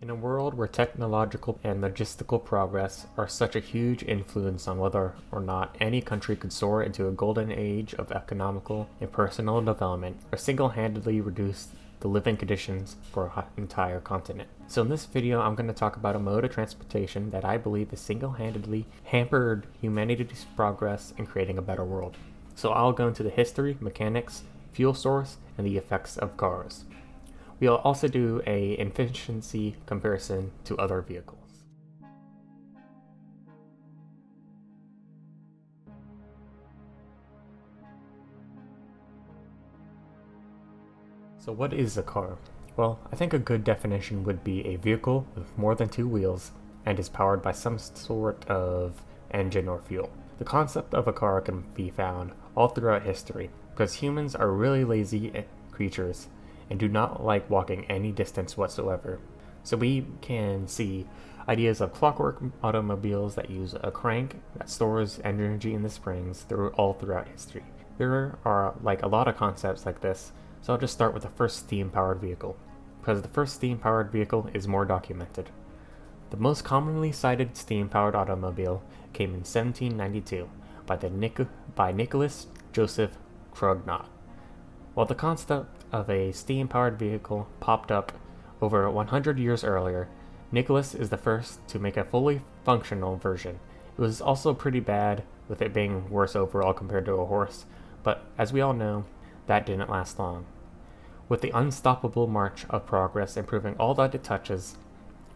In a world where technological and logistical progress are such a huge influence on whether or not any country could soar into a golden age of economical and personal development, or single-handedly reduce the living conditions for an entire continent. So in this video, I'm going to talk about a mode of transportation that I believe has single-handedly hampered humanity's progress in creating a better world. So I'll go into the history, mechanics, fuel source, and the effects of cars. We'll also do an efficiency comparison to other vehicles. So what is a car? Well, I think a good definition would be a vehicle with more than two wheels and is powered by some sort of engine or fuel. The concept of a car can be found all throughout history because humans are really lazy creatures and do not like walking any distance whatsoever. So we can see ideas of clockwork automobiles that use a crank that stores energy in the springs all throughout history. There are like a lot of concepts like this, so I'll just start with the first steam-powered vehicle, because the first steam-powered vehicle is more documented. The most commonly cited steam-powered automobile came in 1792 by Nicholas Joseph Crugnot. While the concept of a steam-powered vehicle popped up over 100 years earlier, Nicholas is the first to make a fully functional version. It was also pretty bad, with it being worse overall compared to a horse, but as we all know, that didn't last long. With the unstoppable march of progress improving all that it touches,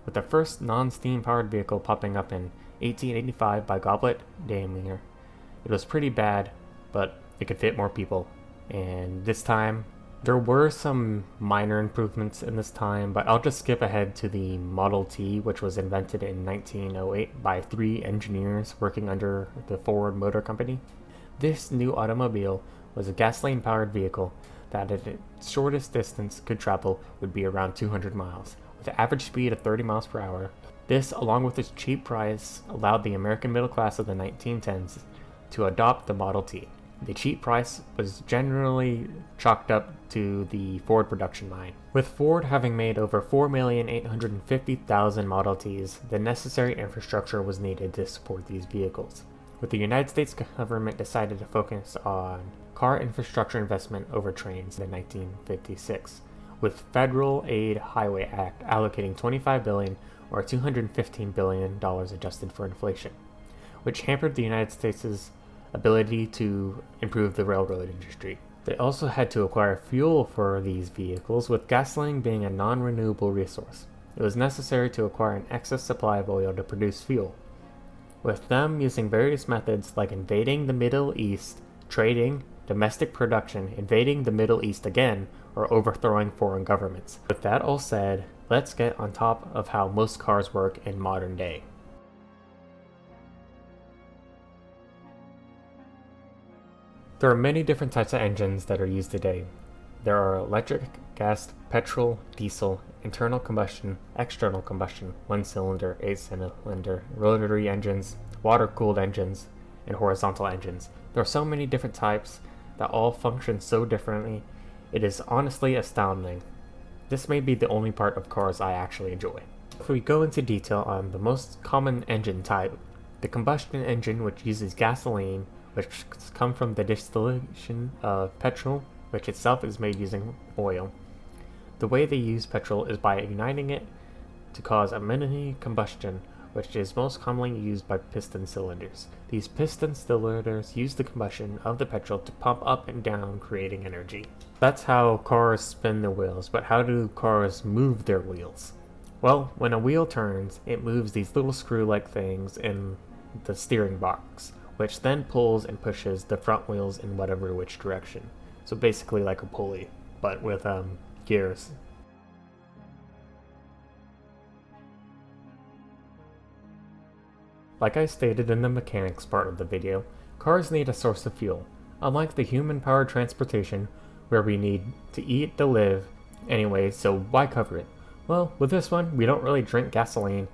with the first non-steam powered vehicle popping up in 1885 by Goblet Daimler, it was pretty bad, but it could fit more people. And this time, there were some minor improvements in this time, but I'll just skip ahead to the Model T, which was invented in 1908 by 3 engineers working under the Ford Motor Company. This new automobile was a gasoline-powered vehicle that at its shortest distance could travel would be around 200 miles, with an average speed of 30 miles per hour. This, along with its cheap price, allowed the American middle class of the 1910s to adopt the Model T. The cheap price was generally chalked up to the Ford production line. With Ford having made over 4,850,000 Model Ts, the necessary infrastructure was needed to support these vehicles. With the United States government decided to focus on car infrastructure investment over trains in 1956, with Federal Aid Highway Act allocating $25 billion or $215 billion adjusted for inflation, which hampered the United States' ability to improve the railroad industry. They also had to acquire fuel for these vehicles, with gasoline being a non-renewable resource. It was necessary to acquire an excess supply of oil to produce fuel, with them using various methods like invading the Middle East, trading, domestic production, invading the Middle East again, or overthrowing foreign governments. With that all said, let's get on top of how most cars work in modern day. There are many different types of engines that are used today. There are electric, gas, petrol, diesel, internal combustion, external combustion, 1-cylinder, 8-cylinder, rotary engines, water-cooled engines, and horizontal engines. There are so many different types that all function so differently, it is honestly astounding. This may be the only part of cars I actually enjoy. If we go into detail on the most common engine type, the combustion engine, which uses gasoline, which comes from the distillation of petrol, which itself is made using oil. The way they use petrol is by igniting it to cause a mini combustion, which is most commonly used by piston cylinders. These piston cylinders use the combustion of the petrol to pump up and down, creating energy. That's how cars spin the wheels, but how do cars move their wheels? Well, when a wheel turns, it moves these little screw-like things in the steering box, which then pulls and pushes the front wheels in whatever which direction. So basically like a pulley, but with gears. Like I stated in the mechanics part of the video, cars need a source of fuel. Unlike the human-powered transportation, where we need to eat to live anyway, so why cover it? Well, with this one, we don't really drink gasoline,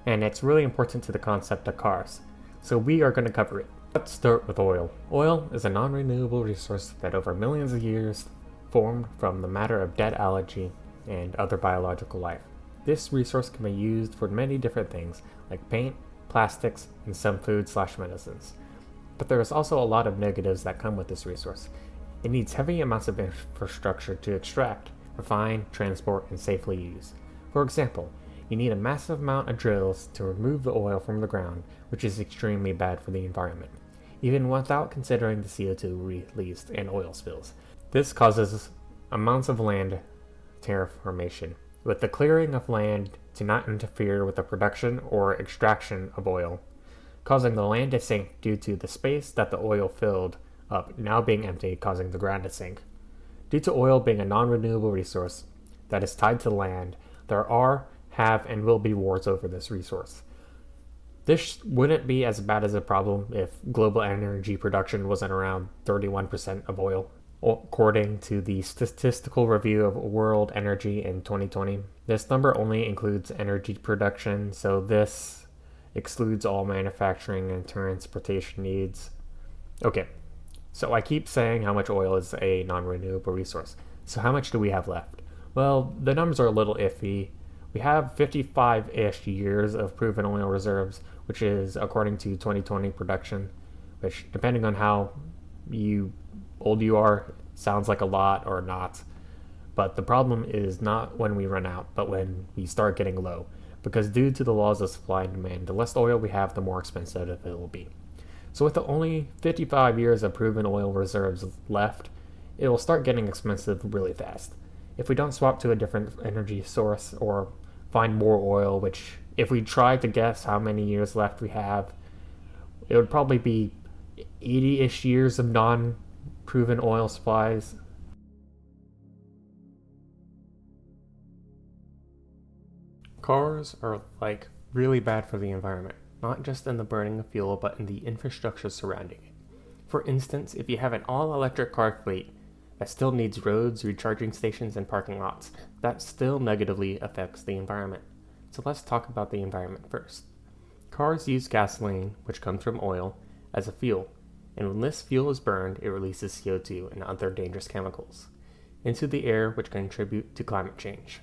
and it's really important to the concept of cars, so we are going to cover it. Let's start with oil. Oil is a non-renewable resource that over millions of years formed from the matter of dead algae and other biological life. This resource can be used for many different things, like paint, plastics, and some food/medicines. But there is also a lot of negatives that come with this resource. It needs heavy amounts of infrastructure to extract, refine, transport, and safely use. For example, you need a massive amount of drills to remove the oil from the ground, which is extremely bad for the environment, even without considering the CO2 released and oil spills. This causes amounts of land terraformation, with the clearing of land to not interfere with the production or extraction of oil, causing the land to sink due to the space that the oil filled up now being empty, causing the ground to sink. Due to oil being a non-renewable resource that is tied to land, there are, have, and will be wars over this resource. This wouldn't be as bad as a problem if global energy production wasn't around 31% of oil. According to the Statistical Review of World Energy in 2020, this number only includes energy production, so this excludes all manufacturing and transportation needs. Okay, so I keep saying how much oil is a non-renewable resource. So how much do we have left? Well, the numbers are a little iffy. We have 55-ish years of proven oil reserves, which is according to 2020 production, which, depending on how old you are, sounds like a lot or not. But the problem is not when we run out, but when we start getting low. Because due to the laws of supply and demand, the less oil we have, the more expensive it will be. So with the only 55 years of proven oil reserves left, it will start getting expensive really fast. If we don't swap to a different energy source or find more oil, which if we try to guess how many years left we have, it would probably be 80-ish years of non-proven oil supplies. Cars are really bad for the environment, not just in the burning of fuel, but in the infrastructure surrounding it. For instance, if you have an all-electric car fleet that still needs roads, recharging stations, and parking lots, that still negatively affects the environment. So let's talk about the environment first. Cars use gasoline, which comes from oil, as a fuel, and when this fuel is burned, it releases CO2 and other dangerous chemicals into the air, which contribute to climate change.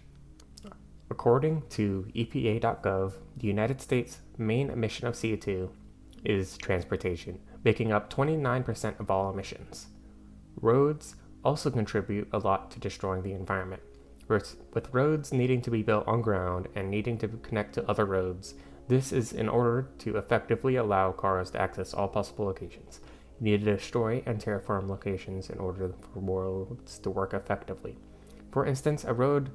According to EPA.gov, the United States' main emission of CO2 is transportation, making up 29% of all emissions. Roads also contribute a lot to destroying the environment. With roads needing to be built on ground and needing to connect to other roads, this is in order to effectively allow cars to access all possible locations. You need to destroy and terraform locations in order for roads to work effectively. For instance, a road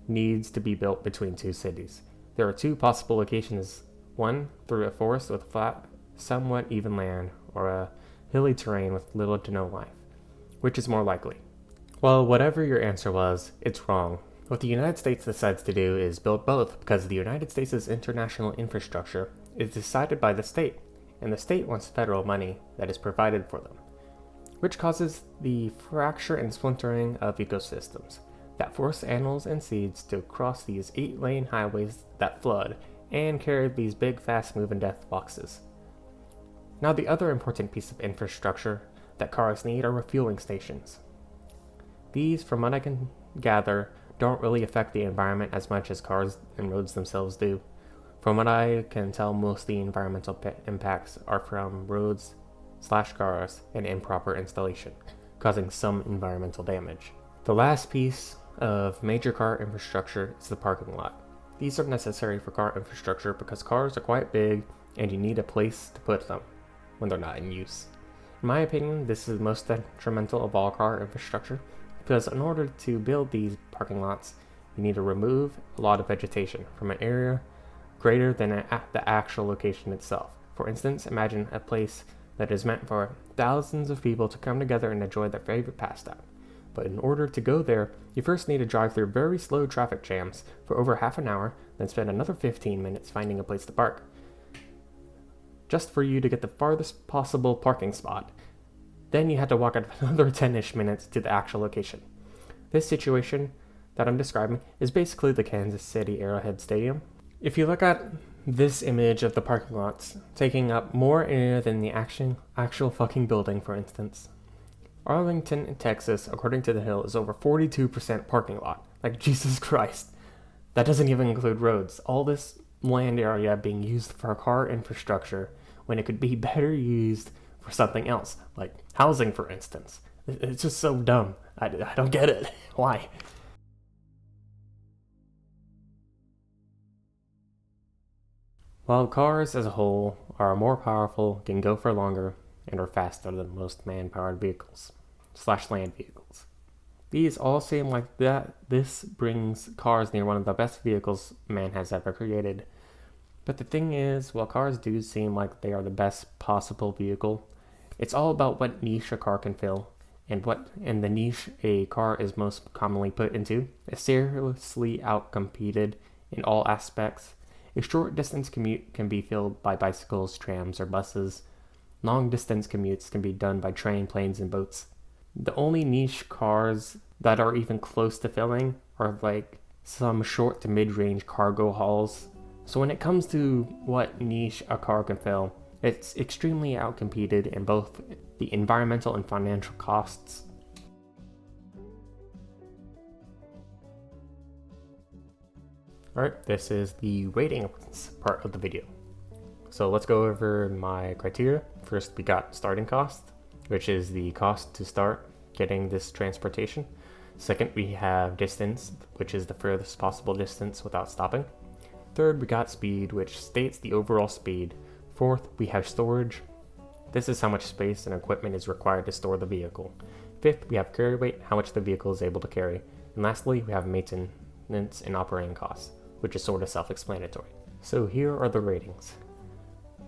needs to be built between two cities. There are two possible locations, one through a forest with flat, somewhat even land, or a hilly terrain with little to no life. Which is more likely? Well, whatever your answer was, it's wrong. What the United States decides to do is build both because the United States' international infrastructure is decided by the state, and the state wants federal money that is provided for them, which causes the fracture and splintering of ecosystems that force animals and seeds to cross these 8-lane highways that flood and carry these big, fast-moving death boxes. Now, the other important piece of infrastructure that cars need are refueling stations. These, from what I can gather, don't really affect the environment as much as cars and roads themselves do. From what I can tell, most of the environmental impacts are from roads/cars and improper installation, causing some environmental damage. The last piece of major car infrastructure is the parking lot. These are necessary for car infrastructure because cars are quite big and you need a place to put them when they're not in use. In my opinion, this is the most detrimental of all car infrastructure because in order to build these parking lots, you need to remove a lot of vegetation from an area greater than the actual location itself. For instance, imagine a place that is meant for thousands of people to come together and enjoy their favorite pastime. But in order to go there, you first need to drive through very slow traffic jams for over half an hour, then spend another 15 minutes finding a place to park, just for you to get the farthest possible parking spot. Then you had to walk another 10-ish minutes to the actual location. This situation that I'm describing is basically the Kansas City Arrowhead Stadium. If you look at this image of the parking lots taking up more area than the actual fucking building, for instance. Arlington, Texas, according to The Hill, is over 42% parking lot. Like, Jesus Christ. That doesn't even include roads. All this land area being used for car infrastructure when it could be better used for something else, like housing, for instance. It's just so dumb. I don't get it. Why? While cars as a whole are more powerful, can go for longer, and are faster than most man-powered vehicles / land vehicles, these all seem like that this brings cars near one of the best vehicles man has ever created. But the thing is, while cars do seem like they are the best possible vehicle, it's all about what niche a car can fill, and the niche a car is most commonly put into is seriously outcompeted in all aspects. A short distance commute can be filled by bicycles, trams, or buses. Long distance commutes can be done by train, planes, and boats. The only niche cars that are even close to filling are like some short to mid-range cargo hauls. So when it comes to what niche a car can fill, it's extremely outcompeted in both the environmental and financial costs. Alright, this is the ratings part of the video. So let's go over my criteria. First, we got starting cost, which is the cost to start getting this transportation. Second, we have distance, which is the furthest possible distance without stopping. Third, we got speed, which states the overall speed. Fourth, we have storage. This is how much space and equipment is required to store the vehicle. Fifth, we have carry weight, how much the vehicle is able to carry. And lastly, we have maintenance and operating costs, which is sort of self-explanatory. So here are the ratings.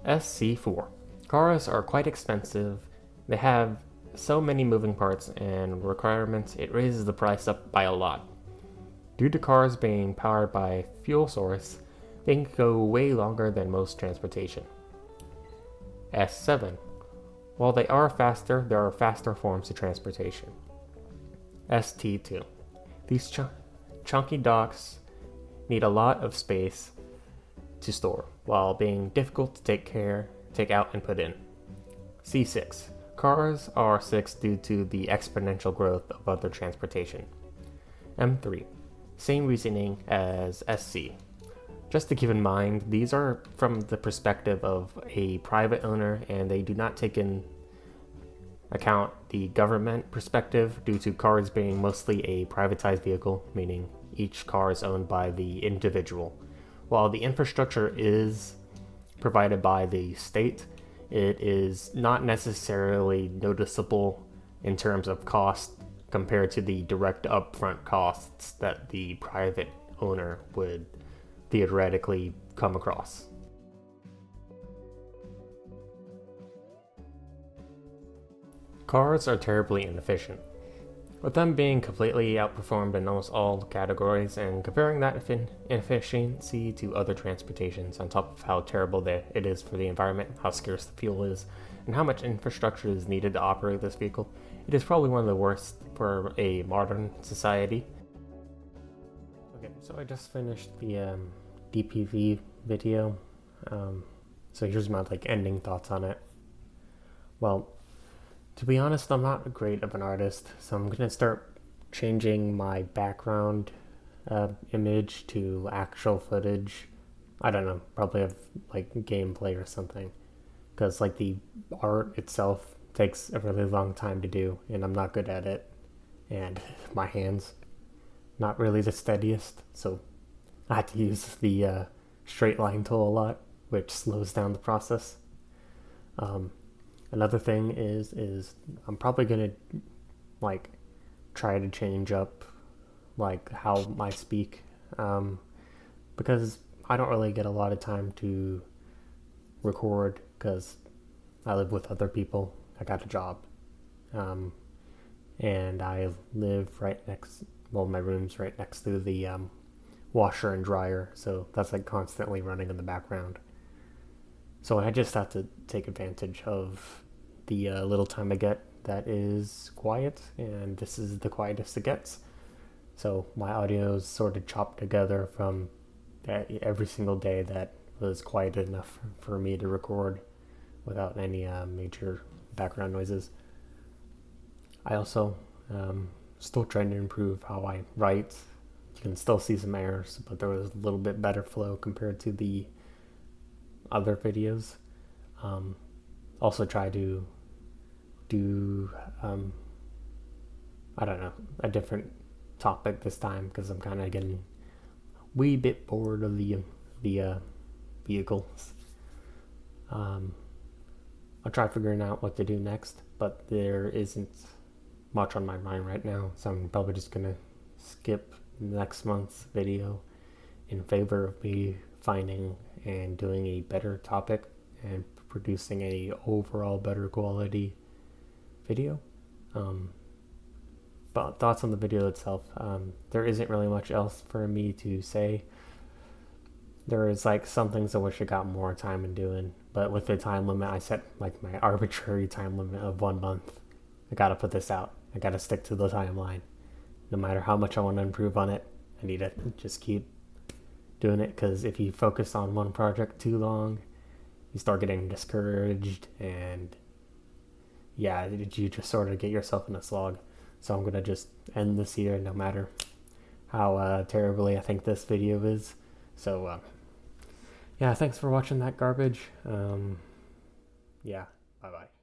SC4. Cars are quite expensive. They have so many moving parts and requirements, it raises the price up by a lot. Due to cars being powered by fuel source, they can go way longer than most transportation. S7. While they are faster, there are faster forms of transportation. ST2. These chunky docks need a lot of space to store, while being difficult to take out and put in. C6. Cars are 6 due to the exponential growth of other transportation. M3. Same reasoning as SC. Just to keep in mind, these are from the perspective of a private owner, and they do not take in account the government perspective due to cars being mostly a privatized vehicle, meaning each car is owned by the individual. While the infrastructure is provided by the state, it is not necessarily noticeable in terms of cost compared to the direct upfront costs that the private owner would theoretically come across. Cars are terribly inefficient, with them being completely outperformed in almost all categories, and comparing that inefficiency to other transportations on top of how terrible it is for the environment, how scarce the fuel is, and how much infrastructure is needed to operate this vehicle, it is probably one of the worst for a modern society. Okay, so I just finished the DPV video, so here's my ending thoughts on it. Well, to be honest, I'm not great of an artist, so I'm gonna start changing my background image to actual footage. I don't know, probably have gameplay or something, because the art itself takes a really long time to do, and I'm not good at it, and my hands not really the steadiest, so I had to use the straight line tool a lot, which slows down the process. Another thing is I'm probably gonna try to change up how I speak, because I don't really get a lot of time to record because I live with other people. I got a job, and I live my room's right next to the washer and dryer, so that's constantly running in the background. So I just have to take advantage of the little time I get that is quiet, and this is the quietest it gets. So my audio is sort of chopped together from every single day that was quiet enough for me to record without any major background noises. I also still trying to improve how I write you can still see some errors, but there was a little bit better flow compared to the other videos. Also try to do I don't know, a different topic this time because I'm kind of getting a wee bit bored of the vehicles. I'll try figuring out what to do next, but there isn't much on my mind right now, so I'm probably just gonna skip next month's video in favor of me finding and doing a better topic and producing a overall better quality video. But thoughts on the video itself, there isn't really much else for me to say. There is like some things I wish I got more time in doing, but with the time limit, I set like my arbitrary time limit of 1 month. I gotta put this out. I gotta stick to the timeline. No matter how much I want to improve on it, I need to just keep doing it, because if you focus on one project too long, you start getting discouraged, and yeah, you just sort of get yourself in a slog. So I'm gonna just end this here, no matter how terribly I think this video is. So yeah, thanks for watching that garbage. Yeah, bye bye.